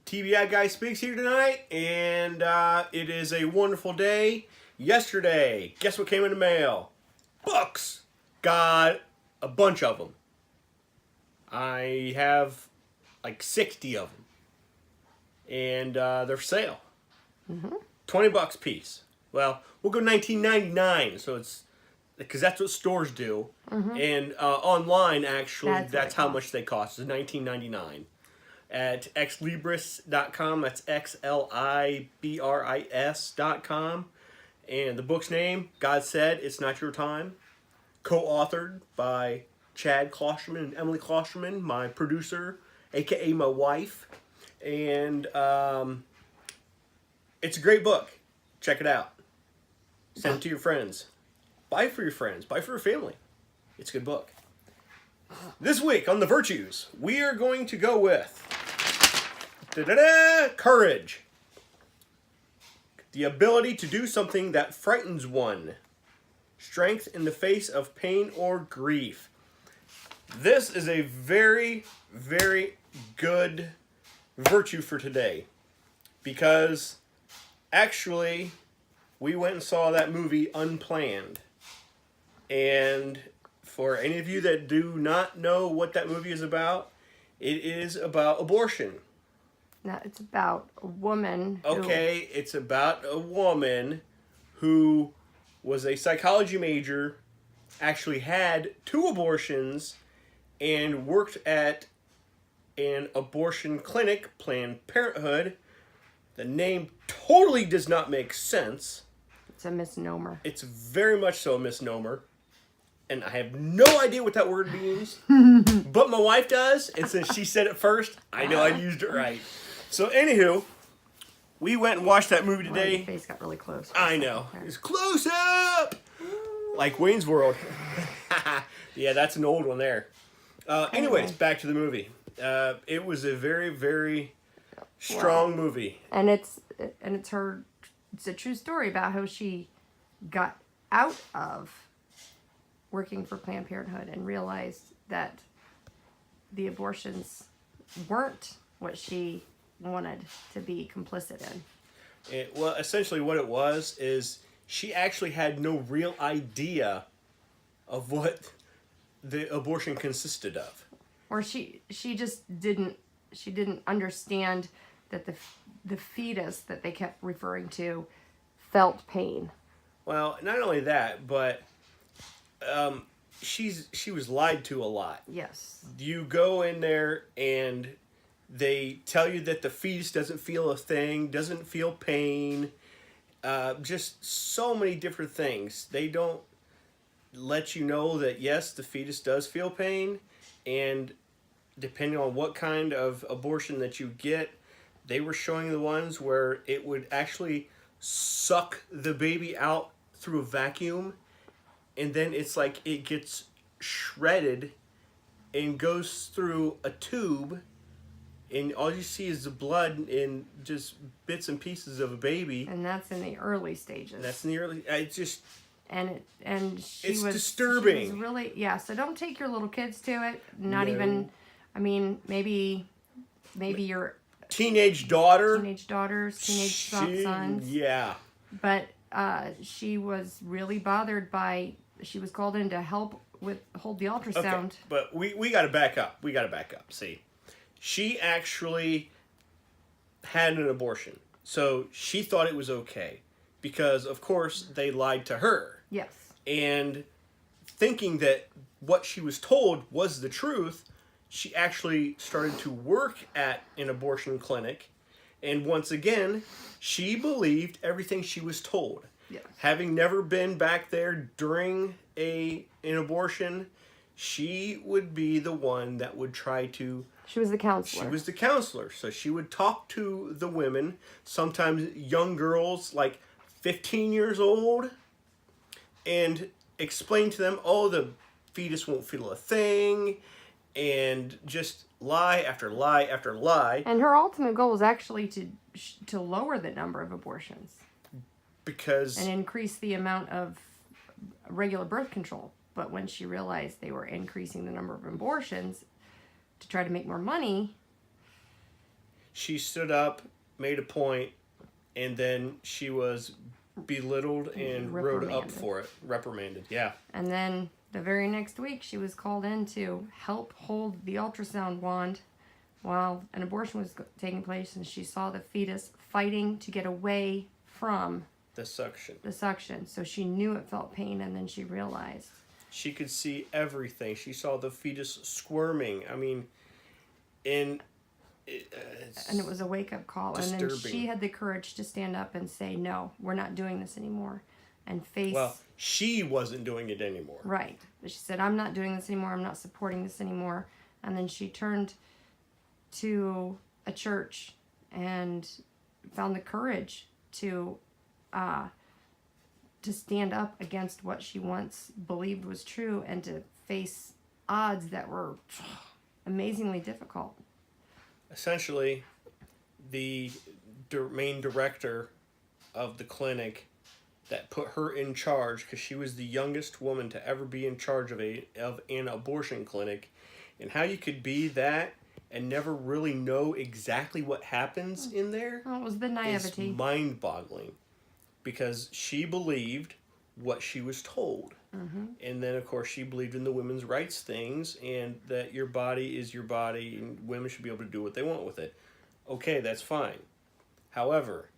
TBI-Guy speaks here tonight, and it is a wonderful day. Yesterday, guess what came in the mail? Books! Got a bunch of them. I have like 60 of them. And they're for sale. $20 a piece. Well, we'll go $19.99, so it's because that's what stores do. And online, actually, that's how much they cost. It's $19.99. At Xlibris.com. That's Xlibris.com. And the book's name, God Said It's Not Your Time. Co-authored by Chad Klosterman and Emily Klosterman, my producer, aka my wife. And it's a great book. Check it out. Send it to your friends. Buy it for your friends. Buy it for your family. It's a good book. This week on The Virtues, we are going to go with courage. The ability to do something that frightens one. Strength in the face of pain or grief. This is a very, very good virtue for today. Because actually, we went and saw that movie Unplanned. And for any of you that do not know what that movie is about, it is about abortion. No, it's about a woman who... Okay, it's about a woman who was a psychology major, actually had 2 abortions, and worked at an abortion clinic, Planned Parenthood. The name totally does not make sense. It's a misnomer. It's very much so a misnomer. And I have no idea what that word means. But my wife does. And since she said it first, I know I used it right. So anywho, we went and watched that movie today. Your face got really close. I know. It's close up! Like Wayne's World. Yeah, that's an old one there. Anyways, back to the movie. It was a very, very strong movie. And it's a true story about how she got out of working for Planned Parenthood and realized that the abortions weren't what she wanted to be complicit in. Well, essentially what it was is she actually had no real idea of what the abortion consisted of. Or she just didn't understand that the fetus that they kept referring to felt pain. Well, not only that, but she was lied to a lot. Yes. You go in there and they tell you that the fetus doesn't feel a thing, doesn't feel pain, just so many different things. They don't let you know that, yes, the fetus does feel pain, and depending on what kind of abortion that you get, they were showing the ones where it would actually suck the baby out through a vacuum, and then it's like it gets shredded and goes through a tube, and all you see is the blood and just bits and pieces of a baby. And that's in the early stages. That's in the early... It's disturbing. She was really... Yeah, so don't take your little kids to it. Not even... I mean, maybe your... Teenage daughters, teenage sons. Yeah. But she was really bothered by... She was called in to help hold the ultrasound. Okay, but we got to back up. See, she actually had an abortion. So she thought it was okay. Because, of course, they lied to her. Yes. And thinking that what she was told was the truth, she actually started to work at an abortion clinic. And once again, she believed everything she was told. Yes. Having never been back there during an abortion, she would be the one that would try to... She was the counselor. She was the counselor. So she would talk to the women, sometimes young girls like 15 years old, and explain to them, oh, the fetus won't feel a thing, and just lie after lie after lie. And her ultimate goal was actually to lower the number of abortions. And increase the amount of regular birth control. But when she realized they were increasing the number of abortions to try to make more money, she stood up, made a point, and then she was belittled and wrote up for it. Reprimanded, yeah. And then the very next week, she was called in to help hold the ultrasound wand while an abortion was taking place, and she saw the fetus fighting to get away from the suction. So she knew it felt pain, and then she realized. She could see everything. She saw the fetus squirming. I mean, and it was a wake-up call. Disturbing. And then she had the courage to stand up and say, no, we're not doing this anymore. And face... Well, she wasn't doing it anymore. Right. But she said, I'm not doing this anymore. I'm not supporting this anymore. And then she turned to a church and found the courage to stand up against what she once believed was true and to face odds that were amazingly difficult. Essentially, the main director of the clinic that put her in charge, because she was the youngest woman to ever be in charge of an abortion clinic, and how you could be that and never really know exactly what happens in there. Well, it was the naivety. It's mind-boggling, because she believed what she was told. Mm-hmm. And then, of course, she believed in the women's rights things and that your body is your body and women should be able to do what they want with it. Okay, that's fine. However,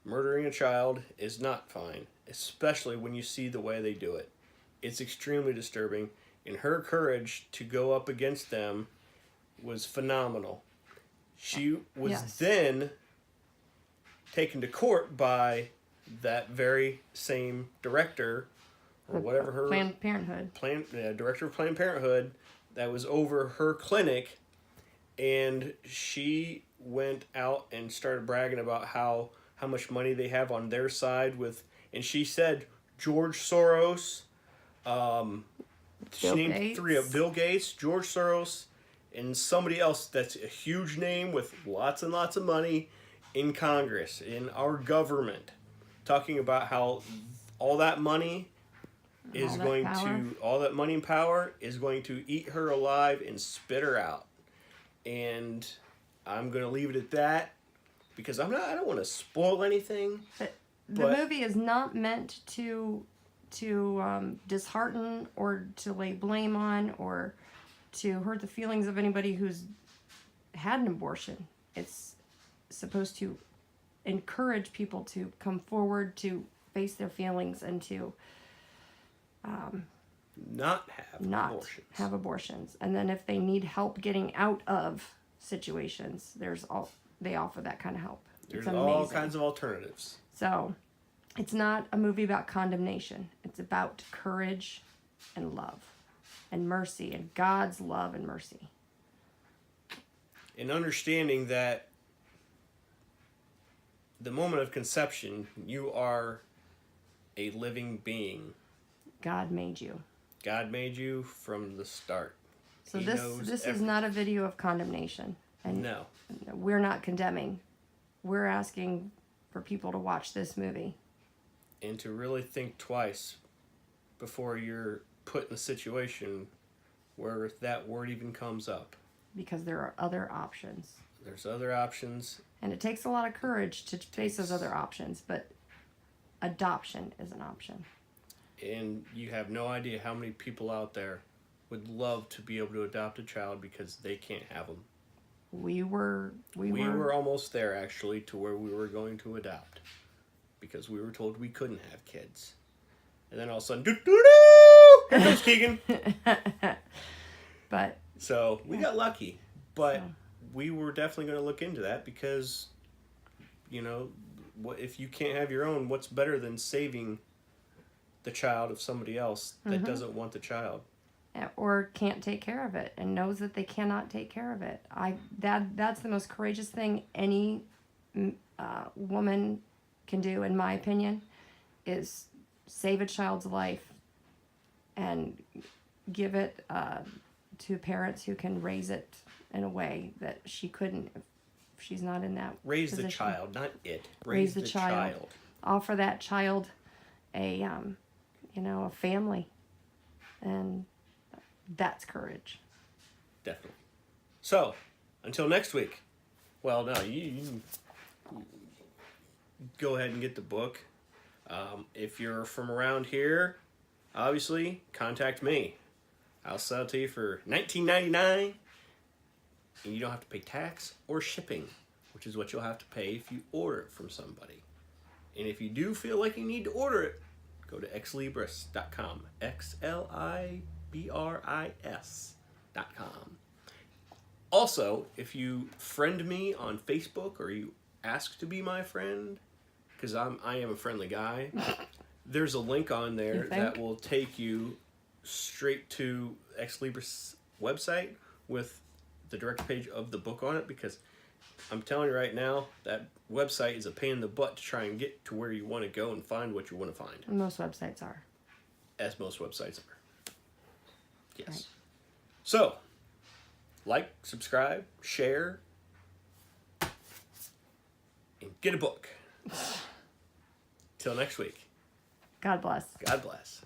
murdering a child is not fine, especially when you see the way they do it. It's extremely disturbing, and her courage to go up against them was phenomenal. She was then taken to court by that very same director, or whatever her... Planned Parenthood. Director of Planned Parenthood, that was over her clinic, and she went out and started bragging about how much money they have on their side with... And she said George Soros, she named three of Bill Gates, George Soros, and somebody else that's a huge name with lots and lots of money in Congress, in our government, talking about how all that money is going to, all that money and power is going to eat her alive and spit her out. And I'm going to leave it at that, because I don't want to spoil anything. The movie is not meant to dishearten or to lay blame on or to hurt the feelings of anybody who's had an abortion. It's supposed to encourage people to come forward, to face their feelings, and to not have abortions. And then if they need help getting out of situations, they offer that kind of help. There's all kinds of alternatives. So it's not a movie about condemnation. It's about courage and love and mercy and God's love and mercy. And understanding that the moment of conception, you are a living being. God made you. God made you from the start. So this is not a video of condemnation. And no. We're not condemning. We're asking for people to watch this movie. And to really think twice before you're put in a situation where that word even comes up. Because there are other options. There's other options. And it takes a lot of courage to face those other options, but adoption is an option. And you have no idea how many people out there would love to be able to adopt a child because they can't have them. We were almost there, actually, to where we were going to adopt, because we were told we couldn't have kids. And then all of a sudden, here comes Keegan. But so we got lucky, but we were definitely going to look into that, because, you know, if you can't have your own, what's better than saving the child of somebody else that doesn't want the child? Or can't take care of it and knows that they cannot take care of it. That's the most courageous thing any woman can do, in my opinion, is save a child's life and give it to parents who can raise it in a way that she couldn't if she's not in that position. The child, not it. Raise the child. Offer that child a family, and that's courage. Definitely. So, until next week, Well, no, you go ahead and get the book. If you're from around here, obviously, contact me. I'll sell it to you for $19.99, and you don't have to pay tax or shipping, which is what you'll have to pay if you order it from somebody. And if you do feel like you need to order it, go to Xlibris.com. Xlibris.com. Also, if you friend me on Facebook or you ask to be my friend, because I am a friendly guy, there's a link on there that will take you straight to Xlibris website with the direct page of the book on it, because I'm telling you right now, that website is a pain in the butt to try and get to where you want to go and find what you want to find. Most websites are. As most websites are. Yes. Right. So, like, subscribe, share, and get a book. Till next week. God bless. God bless.